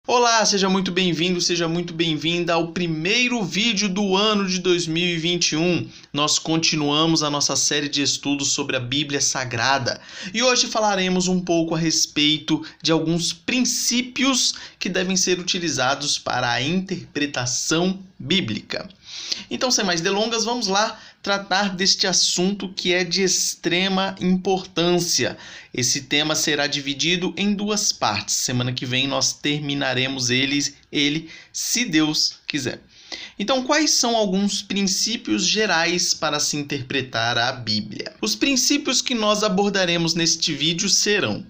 Olá, seja muito bem-vindo, seja muito bem-vinda ao primeiro vídeo do ano de 2021. Nós continuamos a nossa série de estudos sobre a Bíblia Sagrada e hoje falaremos um pouco a respeito de alguns princípios que devem ser utilizados para a interpretação bíblica. Então, sem mais delongas, vamos lá tratar deste assunto que é de extrema importância. Esse tema será dividido em duas partes. Semana que vem nós terminaremos ele, se Deus quiser. Então, quais são alguns princípios gerais para se interpretar a Bíblia? Os princípios que nós abordaremos neste vídeo serão: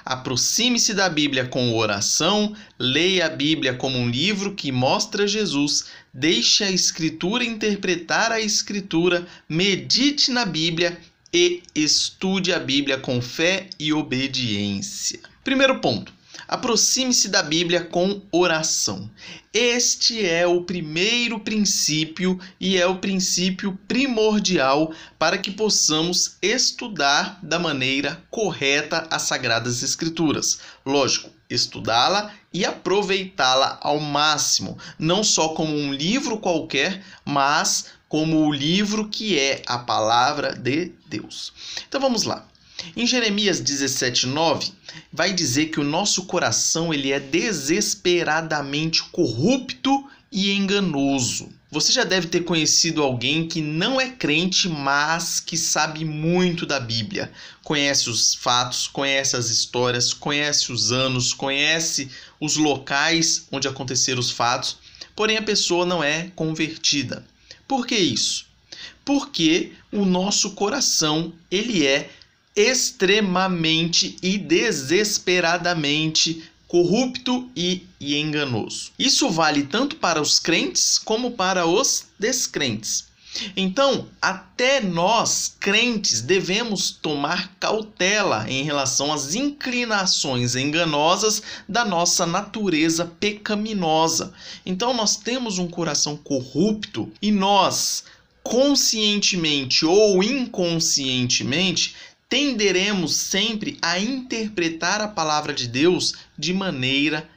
aproxime-se da Bíblia com oração, leia a Bíblia como um livro que mostra Jesus, deixe a Escritura interpretar a Escritura, medite na Bíblia e estude a Bíblia com fé e obediência. Primeiro ponto: aproxime-se da Bíblia com oração. Este é o primeiro princípio e é o princípio primordial para que possamos estudar da maneira correta as Sagradas Escrituras. Lógico, estudá-la e aproveitá-la ao máximo, não só como um livro qualquer, mas como o livro que é a Palavra de Deus. Então vamos lá. Em Jeremias 17:9, vai dizer que o nosso coração ele é desesperadamente corrupto e enganoso. Você já deve ter conhecido alguém que não é crente, mas que sabe muito da Bíblia. Conhece os fatos, conhece as histórias, conhece os anos, conhece os locais onde aconteceram os fatos, porém a pessoa não é convertida. Por que isso? Porque o nosso coração ele é extremamente e desesperadamente corrupto e enganoso. Isso vale tanto para os crentes como para os descrentes. Então, até nós, crentes, devemos tomar cautela em relação às inclinações enganosas da nossa natureza pecaminosa. Então, nós temos um coração corrupto e nós, conscientemente ou inconscientemente, tenderemos sempre a interpretar a palavra de Deus de maneira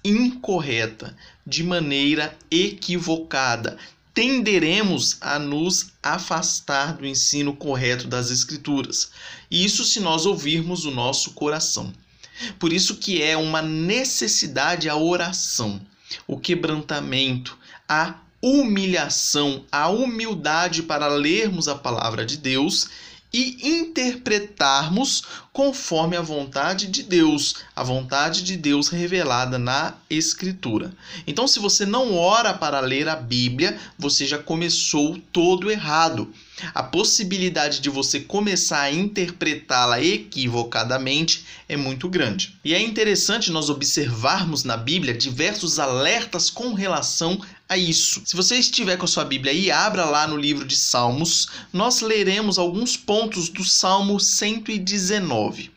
incorreta, de maneira equivocada. Tenderemos a nos afastar do ensino correto das Escrituras. Isso se nós ouvirmos o nosso coração. Por isso que é uma necessidade a oração, o quebrantamento, a humilhação, a humildade para lermos a palavra de Deus e interpretarmos conforme a vontade de Deus revelada na Escritura. Então, se você não ora para ler a Bíblia, você já começou todo errado. A possibilidade de você começar a interpretá-la equivocadamente é muito grande. E é interessante nós observarmos na Bíblia diversos alertas com relação a isso. Se você estiver com a sua Bíblia aí, abra lá no livro de Salmos, nós leremos alguns pontos do Salmo 119.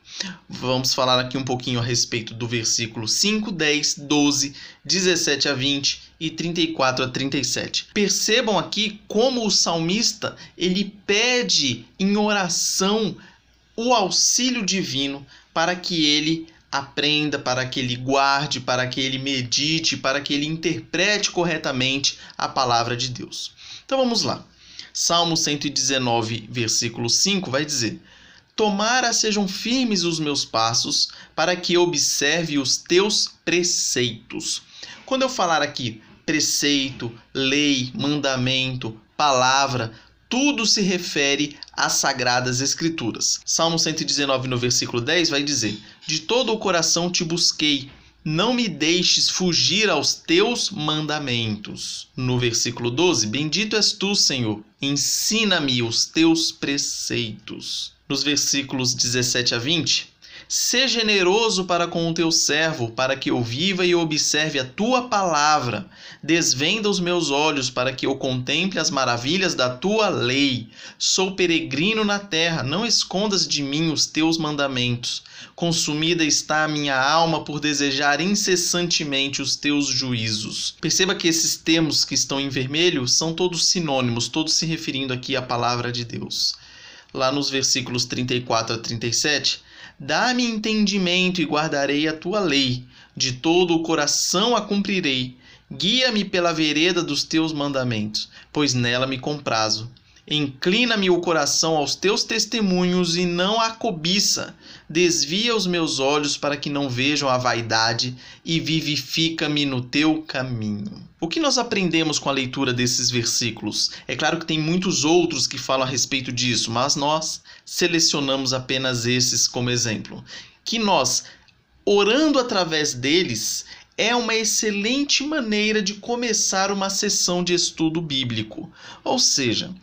Vamos falar aqui um pouquinho a respeito do versículo 5, 10, 12, 17 a 20 e 34 a 37. Percebam aqui como o salmista ele pede em oração o auxílio divino para que ele aprenda, para que ele guarde, para que ele medite, para que ele interprete corretamente a palavra de Deus. Então vamos lá. Salmo 119, versículo 5 vai dizer: tomara sejam firmes os meus passos, para que eu observe os teus preceitos. Quando eu falar aqui preceito, lei, mandamento, palavra, tudo se refere às Sagradas Escrituras. Salmo 119, no versículo 10, vai dizer: de todo o coração te busquei, não me deixes fugir aos teus mandamentos. No versículo 12, bendito és tu, Senhor, ensina-me os teus preceitos. Nos versículos 17 a 20, sê generoso para com o teu servo, para que eu viva e observe a tua palavra. Desvenda os meus olhos, para que eu contemple as maravilhas da tua lei. Sou peregrino na terra, não escondas de mim os teus mandamentos. Consumida está a minha alma por desejar incessantemente os teus juízos. Perceba que esses termos que estão em vermelho são todos sinônimos, todos se referindo aqui à palavra de Deus. Lá nos versículos 34 a 37, dá-me entendimento e guardarei a tua lei. de todo o coração a cumprirei. Guia-me pela vereda dos teus mandamentos, pois nela me comprazo. Inclina-me o coração aos teus testemunhos e não à cobiça. Desvia os meus olhos para que não vejam a vaidade e vivifica-me no teu caminho. O que nós aprendemos com a leitura desses versículos? É claro que tem muitos outros que falam a respeito disso, mas nós selecionamos apenas esses como exemplo. Que nós, orando através deles, é uma excelente maneira de começar uma sessão de estudo bíblico. Ou seja,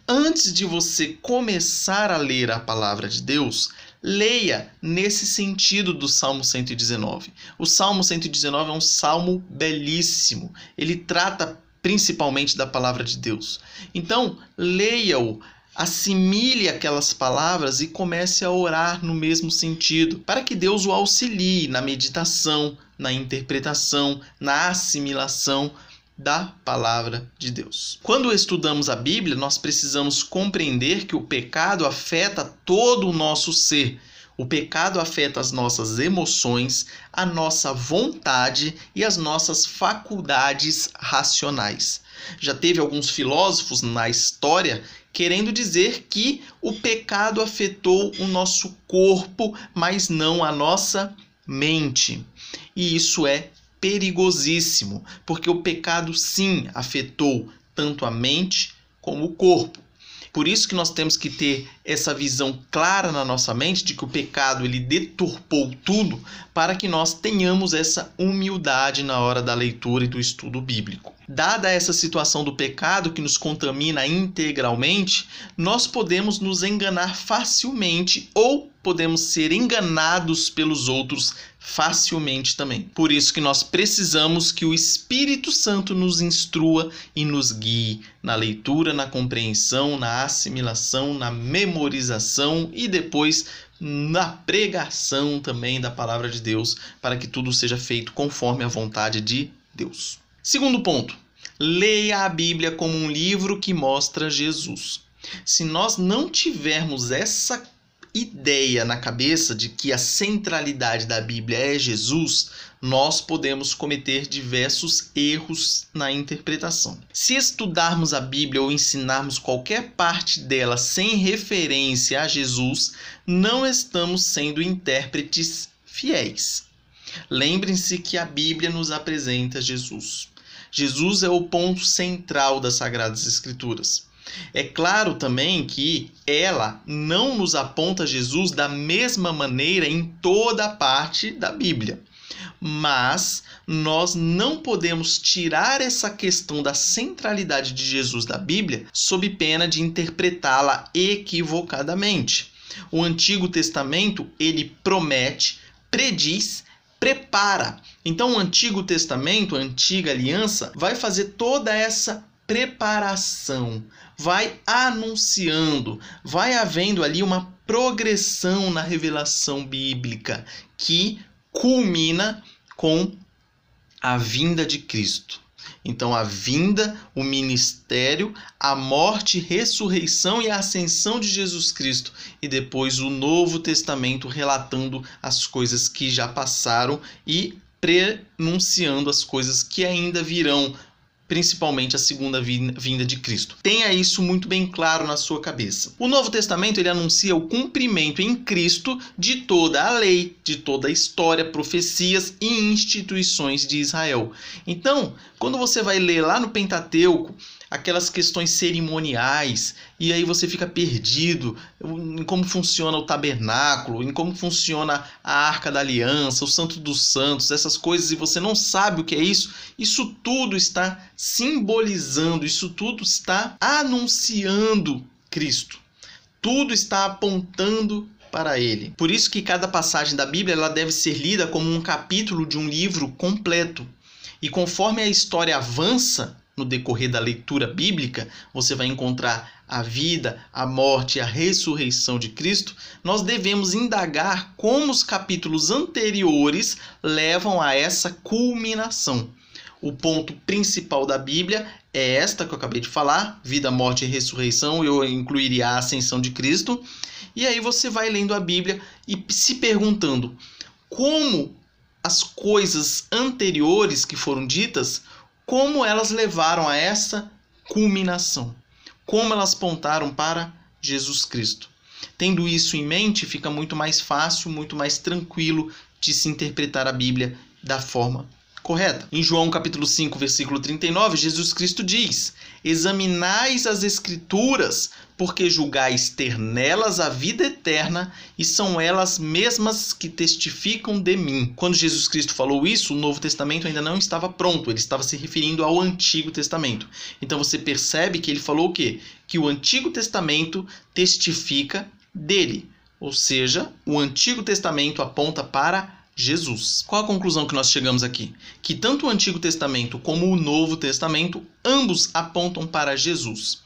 antes de você começar a ler a palavra de Deus, leia nesse sentido do Salmo 119. O Salmo 119 é um salmo belíssimo. Ele trata principalmente da palavra de Deus. Então, leia-o. Assimile aquelas palavras e comece a orar no mesmo sentido, para que Deus o auxilie na meditação, na interpretação, na assimilação da palavra de Deus. Quando estudamos a Bíblia, nós precisamos compreender que o pecado afeta todo o nosso ser. O pecado afeta as nossas emoções, a nossa vontade e as nossas faculdades racionais. Já teve alguns filósofos na história querendo dizer que o pecado afetou o nosso corpo, mas não a nossa mente. E isso é perigosíssimo, porque o pecado sim afetou tanto a mente como o corpo. Por isso que nós temos que ter essa visão clara na nossa mente de que o pecado ele deturpou tudo, para que nós tenhamos essa humildade na hora da leitura e do estudo bíblico. Dada essa situação do pecado que nos contamina integralmente, nós podemos nos enganar facilmente ou podemos ser enganados pelos outros facilmente também. Por isso que nós precisamos que o Espírito Santo nos instrua e nos guie na leitura, na compreensão, na assimilação, na memorização e depois na pregação também da palavra de Deus, para que tudo seja feito conforme a vontade de Deus. Segundo ponto, leia a Bíblia como um livro que mostra Jesus. Se nós não tivermos essa ideia na cabeça de que a centralidade da Bíblia é Jesus, nós podemos cometer diversos erros na interpretação. Se estudarmos a Bíblia ou ensinarmos qualquer parte dela sem referência a Jesus, não estamos sendo intérpretes fiéis. Lembrem-se que a Bíblia nos apresenta Jesus. Jesus é o ponto central das Sagradas Escrituras. É claro também que ela não nos aponta Jesus da mesma maneira em toda a parte da Bíblia. Mas nós não podemos tirar essa questão da centralidade de Jesus da Bíblia sob pena de interpretá-la equivocadamente. O Antigo Testamento, ele promete, prediz, prepara. Então o Antigo Testamento, a Antiga Aliança, vai fazer toda essa preparação, vai anunciando, vai havendo ali uma progressão na revelação bíblica que culmina com a vinda de Cristo. Então a vinda, o ministério, a morte, ressurreição e a ascensão de Jesus Cristo e depois o Novo Testamento relatando as coisas que já passaram e prenunciando as coisas que ainda virão, principalmente a segunda vinda de Cristo. Tenha isso muito bem claro na sua cabeça. O Novo Testamento ele anuncia o cumprimento em Cristo de toda a lei, de toda a história, profecias e instituições de Israel. Então, quando você vai ler lá no Pentateuco, aquelas questões cerimoniais, e aí você fica perdido em como funciona o tabernáculo, em como funciona a Arca da Aliança, o Santo dos Santos, essas coisas, e você não sabe o que é isso, isso tudo está simbolizando, isso tudo está anunciando Cristo. Tudo está apontando para ele. Por isso que cada passagem da Bíblia ela deve ser lida como um capítulo de um livro completo. E conforme a história avança, no decorrer da leitura bíblica, você vai encontrar a vida, a morte e a ressurreição de Cristo. Nós devemos indagar como os capítulos anteriores levam a essa culminação. O ponto principal da Bíblia é esta que eu acabei de falar, vida, morte e ressurreição, eu incluiria a ascensão de Cristo. E aí você vai lendo a Bíblia e se perguntando como as coisas anteriores que foram ditas, como elas levaram a essa culminação, como elas apontaram para Jesus Cristo. Tendo isso em mente, fica muito mais fácil, muito mais tranquilo de se interpretar a Bíblia da forma correta. Em João capítulo 5, versículo 39, Jesus Cristo diz: examinais as Escrituras, porque julgais ter nelas a vida eterna, e são elas mesmas que testificam de mim. Quando Jesus Cristo falou isso, o Novo Testamento ainda não estava pronto, ele estava se referindo ao Antigo Testamento. Então você percebe que ele falou o quê? Que o Antigo Testamento testifica dele, ou seja, o Antigo Testamento aponta para Jesus. Qual a conclusão que nós chegamos aqui? Que tanto o Antigo Testamento como o Novo Testamento, ambos apontam para Jesus.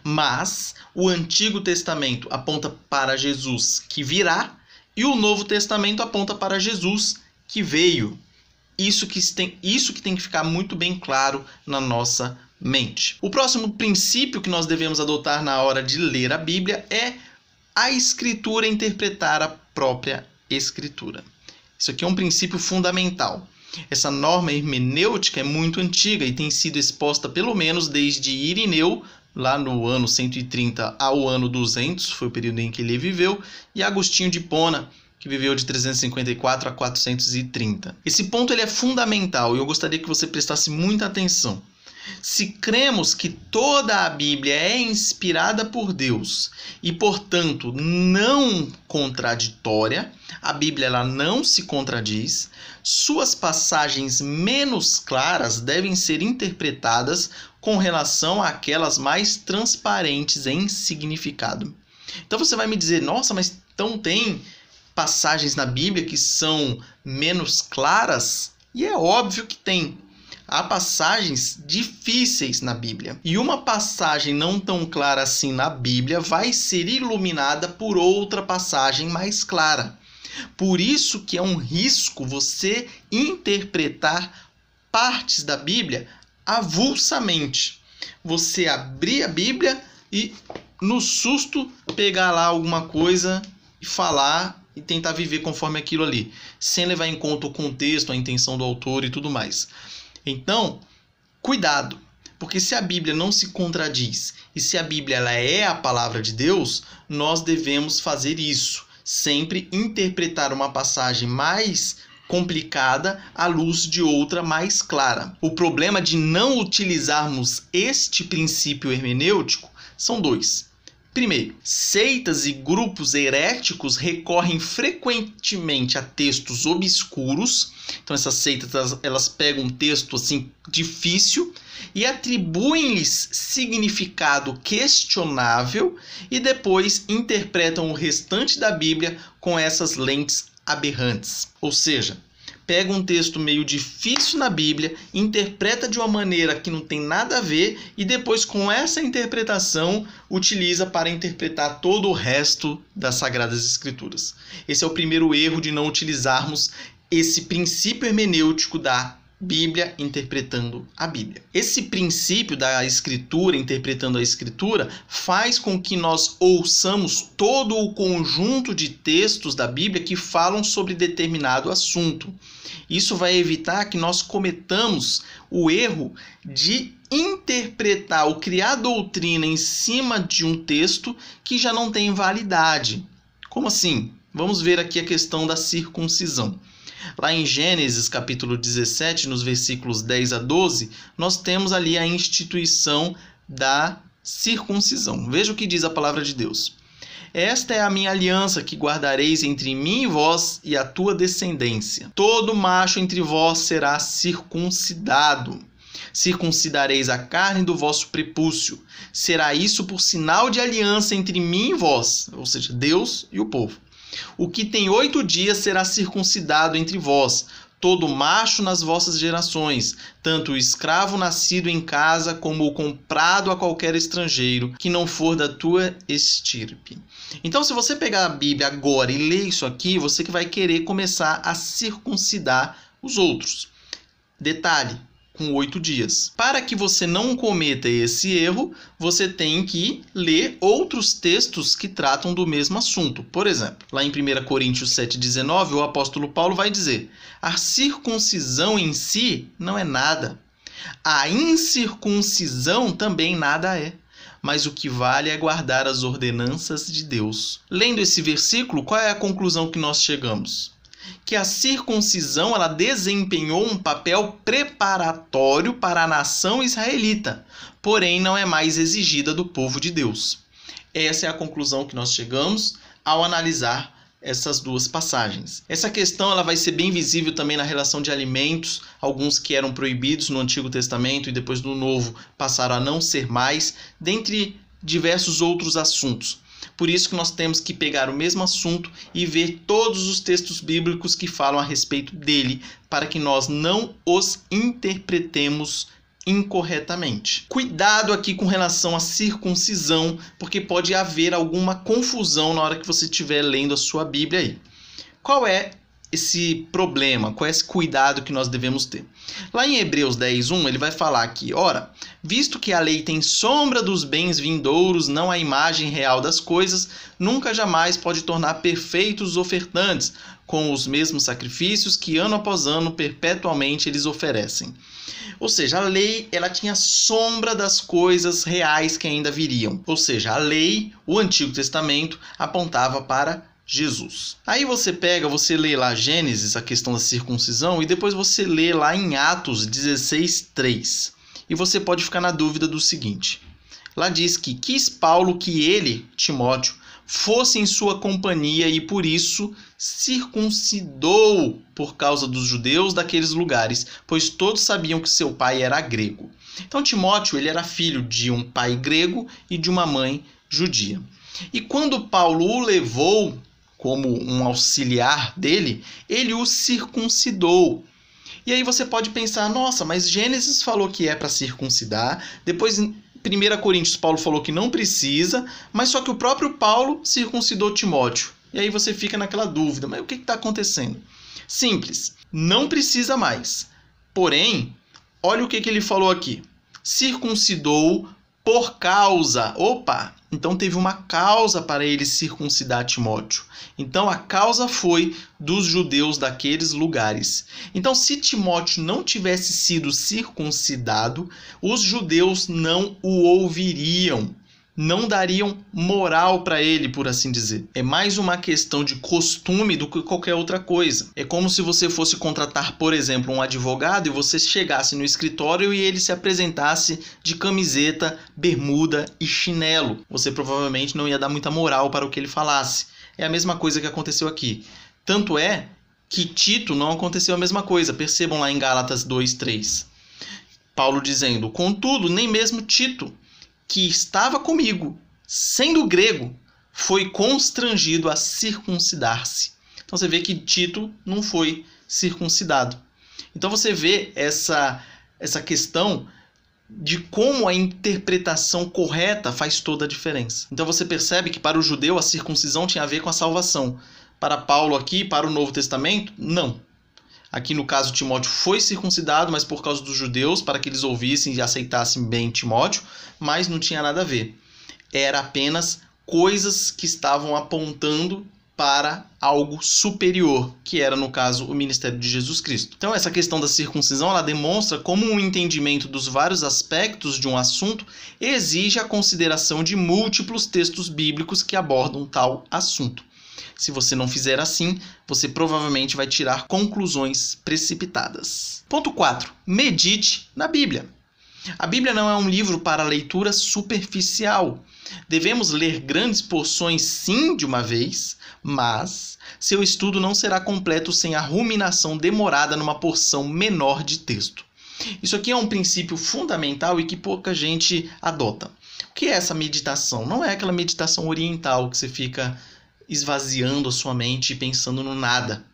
Mas o Antigo Testamento aponta para Jesus que virá e o Novo Testamento aponta para Jesus que veio. Isso que tem que ficar muito bem claro na nossa mente. O próximo princípio que nós devemos adotar na hora de ler a Bíblia é a Escritura interpretar a própria Escritura. Isso aqui é um princípio fundamental. Essa norma hermenêutica é muito antiga e tem sido exposta pelo menos desde Irineu, lá no ano 130 ao ano 200, foi o período em que ele viveu, e Agostinho de Hipona, que viveu de 354 a 430. Esse ponto ele é fundamental e eu gostaria que você prestasse muita atenção. Se cremos que toda a Bíblia é inspirada por Deus e, portanto, não contraditória, a Bíblia ela não se contradiz, suas passagens menos claras devem ser interpretadas com relação àquelas mais transparentes em significado. Então você vai me dizer, nossa, mas então tem passagens na Bíblia que são menos claras? E é óbvio que tem. Há passagens difíceis na Bíblia. E uma passagem não tão clara assim na Bíblia vai ser iluminada por outra passagem mais clara. Por isso que é um risco você interpretar partes da Bíblia avulsamente. Você abrir a Bíblia e, no susto, pegar lá alguma coisa e falar e tentar viver conforme aquilo ali, sem levar em conta o contexto, a intenção do autor e tudo mais. Então, cuidado, porque se a Bíblia não se contradiz e se a Bíblia ela é a palavra de Deus, nós devemos fazer isso, sempre interpretar uma passagem mais complicada à luz de outra mais clara. O problema de não utilizarmos este princípio hermenêutico são dois. Primeiro, seitas e grupos heréticos recorrem frequentemente a textos obscuros. Então essas seitas elas pegam um texto assim difícil e atribuem-lhes significado questionável e depois interpretam o restante da Bíblia com essas lentes aberrantes. Ou seja, pega um texto meio difícil na Bíblia, interpreta de uma maneira que não tem nada a ver e depois com essa interpretação utiliza para interpretar todo o resto das Sagradas Escrituras. Esse é o primeiro erro de não utilizarmos esse princípio hermenêutico da Bíblia interpretando a Bíblia. Esse princípio da Escritura interpretando a Escritura faz com que nós ouçamos todo o conjunto de textos da Bíblia que falam sobre determinado assunto. Isso vai evitar que nós cometamos o erro de interpretar ou criar doutrina em cima de um texto que já não tem validade. Como assim? Vamos ver aqui a questão da circuncisão. Lá em Gênesis capítulo 17, nos versículos 10 a 12, nós temos ali a instituição da circuncisão. Veja o que diz a palavra de Deus. Esta é a minha aliança que guardareis entre mim e vós e a tua descendência. Todo macho entre vós será circuncidado. Circuncidareis a carne do vosso prepúcio. Será isso por sinal de aliança entre mim e vós, ou seja, Deus e o povo. O que tem 8 dias será circuncidado entre vós, todo macho nas vossas gerações, tanto o escravo nascido em casa como o comprado a qualquer estrangeiro, que não for da tua estirpe. Então, se você pegar a Bíblia agora e ler isso aqui, você que vai querer começar a circuncidar os outros. Detalhe, com 8 dias. Para que você não cometa esse erro, você tem que ler outros textos que tratam do mesmo assunto. Por exemplo, lá em 1 Coríntios 7,19, o apóstolo Paulo vai dizer: a circuncisão em si não é nada. A incircuncisão também nada é. Mas o que vale é guardar as ordenanças de Deus. Lendo esse versículo, qual é a conclusão que nós chegamos? Que a circuncisão ela desempenhou um papel preparatório para a nação israelita, porém não é mais exigida do povo de Deus. Essa é a conclusão que nós chegamos ao analisar essas duas passagens. Essa questão ela vai ser bem visível também na relação de alimentos, alguns que eram proibidos no Antigo Testamento e depois no Novo passaram a não ser mais, dentre diversos outros assuntos. Por isso que nós temos que pegar o mesmo assunto e ver todos os textos bíblicos que falam a respeito dele, para que nós não os interpretemos incorretamente. Cuidado aqui com relação à circuncisão, porque pode haver alguma confusão na hora que você estiver lendo a sua Bíblia aí. Qual é esse problema? Qual é esse cuidado que nós devemos ter? Lá em Hebreus 10:1, ele vai falar aqui: ora, visto que a lei tem sombra dos bens vindouros, não a imagem real das coisas, nunca jamais pode tornar perfeitos os ofertantes, com os mesmos sacrifícios que ano após ano perpetuamente eles oferecem. Ou seja, a lei ela tinha sombra das coisas reais que ainda viriam. Ou seja, a lei, o Antigo Testamento, apontava para Jesus. Aí você lê lá Gênesis, a questão da circuncisão, e depois você lê lá em Atos 16:3. E você pode ficar na dúvida do seguinte. Lá diz que quis Paulo que ele, Timóteo, fosse em sua companhia e por isso circuncidou por causa dos judeus daqueles lugares, pois todos sabiam que seu pai era grego. Então Timóteo ele era filho de um pai grego e de uma mãe judia. E quando Paulo o levou como um auxiliar dele, ele o circuncidou. E aí você pode pensar, nossa, mas Gênesis falou que é para circuncidar, depois em 1 Coríntios Paulo falou que não precisa, mas só que o próprio Paulo circuncidou Timóteo. E aí você fica naquela dúvida, mas o que está acontecendo? Simples, não precisa mais. Porém, olha o que ele falou aqui. Circuncidou por causa. Opa! Então teve uma causa para ele circuncidar Timóteo. Então a causa foi dos judeus daqueles lugares. Então se Timóteo não tivesse sido circuncidado, os judeus não o ouviriam. Não dariam moral para ele, por assim dizer. É mais uma questão de costume do que qualquer outra coisa. É como se você fosse contratar, por exemplo, um advogado e você chegasse no escritório e ele se apresentasse de camiseta, bermuda e chinelo. Você provavelmente não ia dar muita moral para o que ele falasse. É a mesma coisa que aconteceu aqui. Tanto é que Tito não aconteceu a mesma coisa. Percebam lá em Gálatas 2:3. Paulo dizendo, contudo, nem mesmo Tito, que estava comigo, sendo grego, foi constrangido a circuncidar-se. Então você vê que Tito não foi circuncidado. Então você vê essa questão de como a interpretação correta faz toda a diferença. Então você percebe que para o judeu a circuncisão tinha a ver com a salvação. Para Paulo aqui, para o Novo Testamento, não. Aqui no caso Timóteo foi circuncidado, mas por causa dos judeus, para que eles ouvissem e aceitassem bem Timóteo, mas não tinha nada a ver. Era apenas coisas que estavam apontando para algo superior, que era, no caso, o ministério de Jesus Cristo. Então essa questão da circuncisão, ela demonstra como um entendimento dos vários aspectos de um assunto exige a consideração de múltiplos textos bíblicos que abordam tal assunto. Se você não fizer assim, você provavelmente vai tirar conclusões precipitadas. Ponto 4. Medite na Bíblia. A Bíblia não é um livro para leitura superficial. Devemos ler grandes porções sim de uma vez, mas seu estudo não será completo sem a ruminação demorada numa porção menor de texto. Isso aqui é um princípio fundamental e que pouca gente adota. O que é essa meditação? Não é aquela meditação oriental que você fica esvaziando a sua mente e pensando no nada.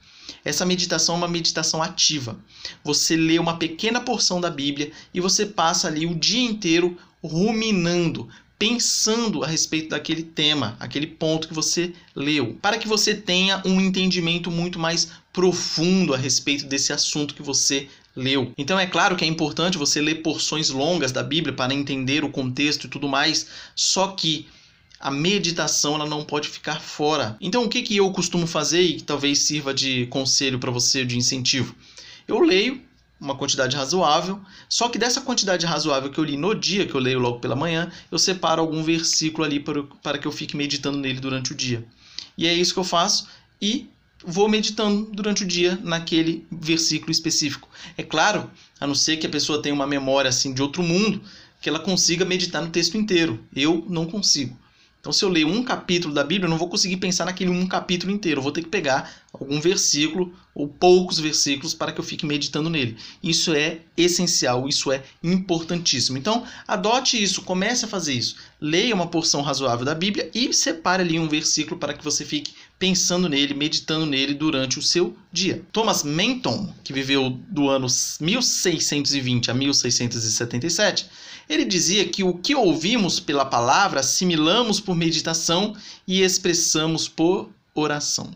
Essa meditação é uma meditação ativa. Você lê uma pequena porção da Bíblia e você passa ali o dia inteiro ruminando, pensando a respeito daquele tema, aquele ponto que você leu, para que você tenha um entendimento muito mais profundo a respeito desse assunto que você leu. Então é claro que é importante você ler porções longas da Bíblia para entender o contexto e tudo mais, só que a meditação ela não pode ficar fora. Então o que eu costumo fazer e que talvez sirva de conselho para você, de incentivo? Eu leio uma quantidade razoável, só que dessa quantidade razoável que eu li no dia, que eu leio logo pela manhã, eu separo algum versículo ali para que eu fique meditando nele durante o dia. E é isso que eu faço e vou meditando durante o dia naquele versículo específico. É claro, a não ser que a pessoa tenha uma memória assim de outro mundo, que ela consiga meditar no texto inteiro. Eu não consigo. Então, se eu ler um capítulo da Bíblia, eu não vou conseguir pensar naquele um capítulo inteiro. Eu vou ter que pegar algum versículo ou poucos versículos para que eu fique meditando nele. Isso é essencial, isso é importantíssimo. Então, adote isso, comece a fazer isso. Leia uma porção razoável da Bíblia e separe ali um versículo para que você fique pensando nele, meditando nele durante o seu dia. Thomas Manton, que viveu do ano 1620 a 1677, ele dizia que o que ouvimos pela palavra assimilamos por meditação e expressamos por oração.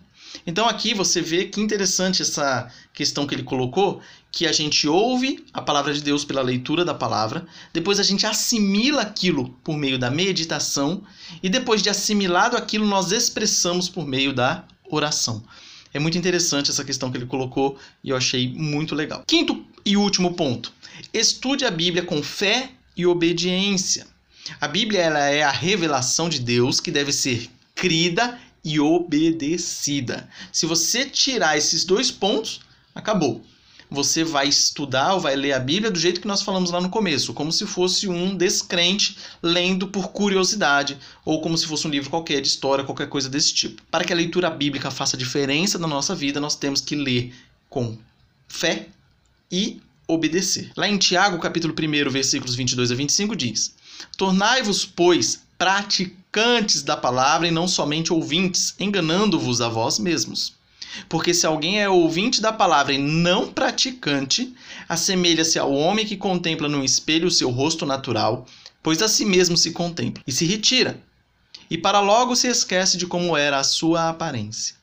Então aqui você vê que interessante essa questão que ele colocou, que a gente ouve a palavra de Deus pela leitura da palavra, depois a gente assimila aquilo por meio da meditação e depois de assimilado aquilo nós expressamos por meio da oração. É muito interessante essa questão que ele colocou e eu achei muito legal. Quinto e último ponto. Estude a Bíblia com fé e obediência. A Bíblia ela é a revelação de Deus que deve ser crida e obedecida. Se você tirar esses dois pontos, acabou. Você vai estudar ou vai ler a Bíblia do jeito que nós falamos lá no começo, como se fosse um descrente lendo por curiosidade, ou como se fosse um livro qualquer de história, qualquer coisa desse tipo. Para que a leitura bíblica faça diferença na nossa vida, nós temos que ler com fé e obedecer. Lá em Tiago, capítulo 1, versículos 22 a 25, diz: Tornai-vos, pois, praticantes da palavra e não somente ouvintes, enganando-vos a vós mesmos. Porque se alguém é ouvinte da palavra e não praticante, assemelha-se ao homem que contempla no espelho o seu rosto natural, pois a si mesmo se contempla, e se retira, e para logo se esquece de como era a sua aparência.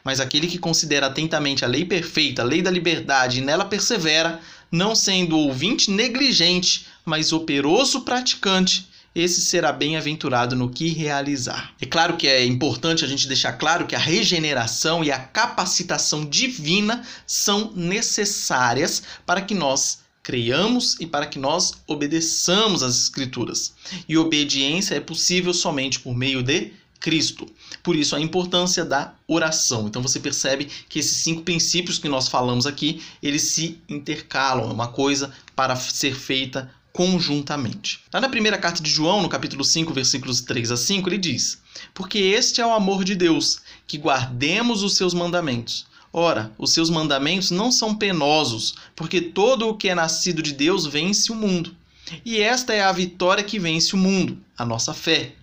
Mas aquele que considera atentamente a lei perfeita, a lei da liberdade, e nela persevera, não sendo ouvinte negligente, mas operoso praticante, esse será bem-aventurado no que realizar. É claro que é importante a gente deixar claro que a regeneração e a capacitação divina são necessárias para que nós creiamos e para que nós obedeçamos às Escrituras. E obediência é possível somente por meio de Cristo. Por isso a importância da oração. Então você percebe que esses 5 princípios que nós falamos aqui, eles se intercalam, é uma coisa para ser feita conjuntamente. Lá na primeira carta de João, no capítulo 5, versículos 3 a 5, ele diz: Porque este é o amor de Deus, que guardemos os seus mandamentos. Ora, os seus mandamentos não são penosos, porque todo o que é nascido de Deus vence o mundo. E esta é a vitória que vence o mundo, a nossa fé.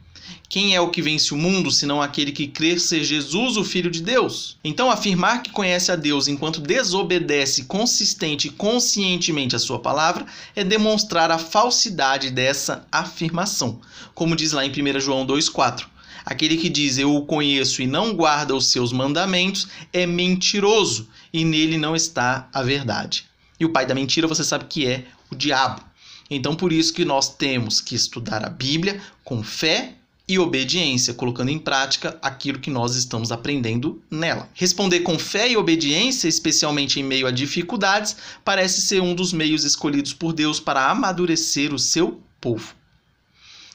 Quem é o que vence o mundo, senão aquele que crê ser Jesus, o Filho de Deus? Então, afirmar que conhece a Deus enquanto desobedece consistente e conscientemente a sua palavra é demonstrar a falsidade dessa afirmação. Como diz lá em 1 João 2,4. Aquele que diz eu o conheço e não guarda os seus mandamentos é mentiroso e nele não está a verdade. E o pai da mentira você sabe que é o diabo. Então, por isso que nós temos que estudar a Bíblia com fé e obediência, colocando em prática aquilo que nós estamos aprendendo nela. Responder com fé e obediência, especialmente em meio a dificuldades, parece ser um dos meios escolhidos por Deus para amadurecer o seu povo.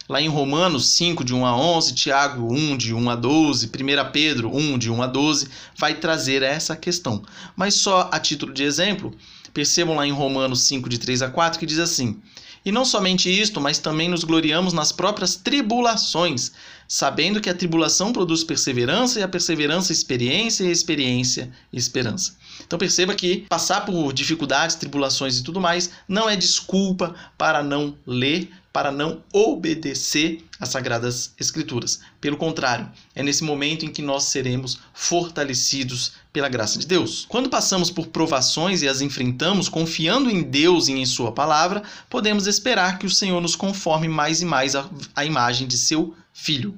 Lá em Romanos 5, de 1 a 11, Tiago 1, de 1 a 12, 1 Pedro 1, de 1 a 12, vai trazer essa questão. Mas só a título de exemplo, percebam lá em Romanos 5, de 3 a 4, que diz assim: E não somente isto, mas também nos gloriamos nas próprias tribulações, sabendo que a tribulação produz perseverança, e a perseverança experiência, e a experiência esperança. Então perceba que passar por dificuldades, tribulações e tudo mais não é desculpa para não ler, para não obedecer às Sagradas Escrituras. Pelo contrário, é nesse momento em que nós seremos fortalecidos pela graça de Deus. Quando passamos por provações e as enfrentamos confiando em Deus e em sua palavra, podemos esperar que o Senhor nos conforme mais e mais à imagem de seu Filho.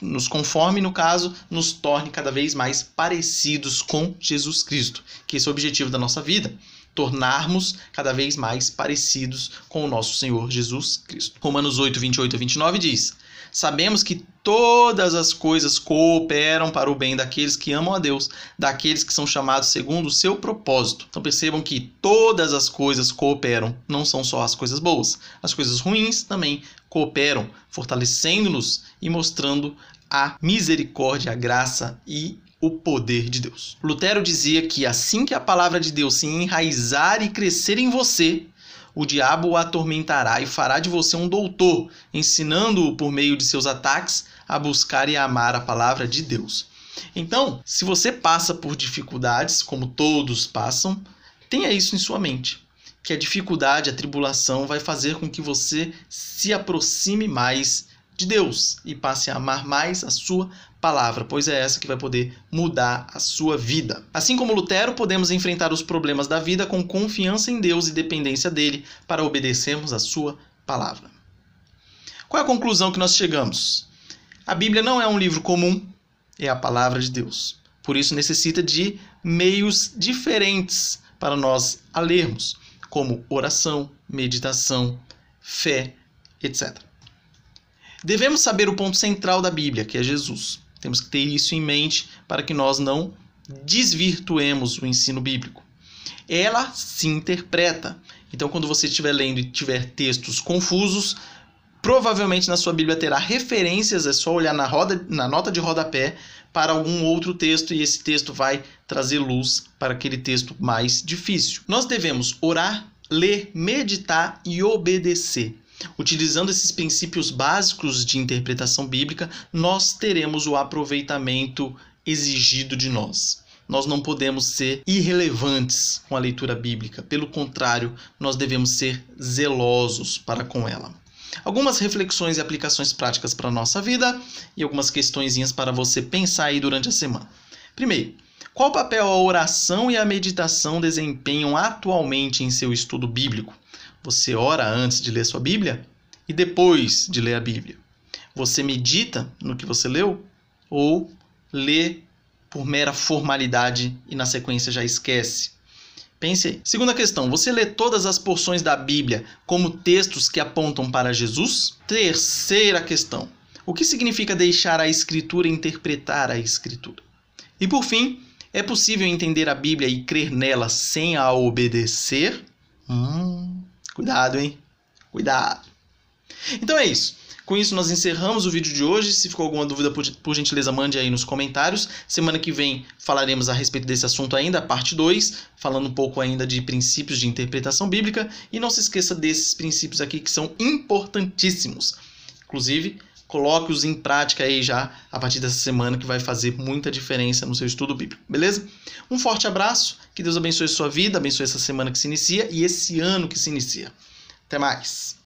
Nos conforme, no caso, nos torne cada vez mais parecidos com Jesus Cristo, que esse é o objetivo da nossa vida. tornarmos cada vez mais parecidos com o nosso Senhor Jesus Cristo. Romanos 8, 28 a 29 diz: sabemos que todas as coisas cooperam para o bem daqueles que amam a Deus, daqueles que são chamados segundo o seu propósito. Então percebam que todas as coisas cooperam, não são só as coisas boas. As coisas ruins também cooperam, fortalecendo-nos e mostrando a misericórdia, a graça e o poder de Deus. Lutero dizia que assim que a palavra de Deus se enraizar e crescer em você, o diabo o atormentará e fará de você um doutor, ensinando-o por meio de seus ataques a buscar e a amar a palavra de Deus. Então, se você passa por dificuldades, como todos passam, tenha isso em sua mente, que a dificuldade, a tribulação vai fazer com que você se aproxime mais de Deus e passe a amar mais a sua palavra, pois é essa que vai poder mudar a sua vida. Assim como Lutero, podemos enfrentar os problemas da vida com confiança em Deus e dependência dele para obedecermos a sua palavra. Qual é a conclusão que nós chegamos? A Bíblia não é um livro comum, é a palavra de Deus. Por isso necessita de meios diferentes para nós a lermos, como oração, meditação, fé, etc. Devemos saber o ponto central da Bíblia, que é Jesus. Temos que ter isso em mente para que nós não desvirtuemos o ensino bíblico. Ela se interpreta. Então, quando você estiver lendo e tiver textos confusos, provavelmente na sua Bíblia terá referências, é só olhar na nota de rodapé para algum outro texto e esse texto vai trazer luz para aquele texto mais difícil. Nós devemos orar, ler, meditar e obedecer. Utilizando esses princípios básicos de interpretação bíblica, nós teremos o aproveitamento exigido de nós. Nós não podemos ser irrelevantes com a leitura bíblica. Pelo contrário, nós devemos ser zelosos para com ela. Algumas reflexões e aplicações práticas para a nossa vida e algumas questõezinhas para você pensar aí durante a semana. Primeiro, qual papel a oração e a meditação desempenham atualmente em seu estudo bíblico? Você ora antes de ler sua Bíblia e depois de ler a Bíblia? Você medita no que você leu ou lê por mera formalidade e na sequência já esquece? Pense aí. Segunda questão, você lê todas as porções da Bíblia como textos que apontam para Jesus? Terceira questão, o que significa deixar a Escritura interpretar a Escritura? E por fim, é possível entender a Bíblia e crer nela sem a obedecer? Cuidado, hein? Cuidado. Então é isso. Com isso, nós encerramos o vídeo de hoje. Se ficou alguma dúvida, por gentileza, mande aí nos comentários. Semana que vem falaremos a respeito desse assunto ainda, parte 2, falando um pouco ainda de princípios de interpretação bíblica. E não se esqueça desses princípios aqui que são importantíssimos. Inclusive, coloque-os em prática aí já a partir dessa semana, que vai fazer muita diferença no seu estudo bíblico, beleza? Um forte abraço, que Deus abençoe sua vida, abençoe essa semana que se inicia e esse ano que se inicia. Até mais!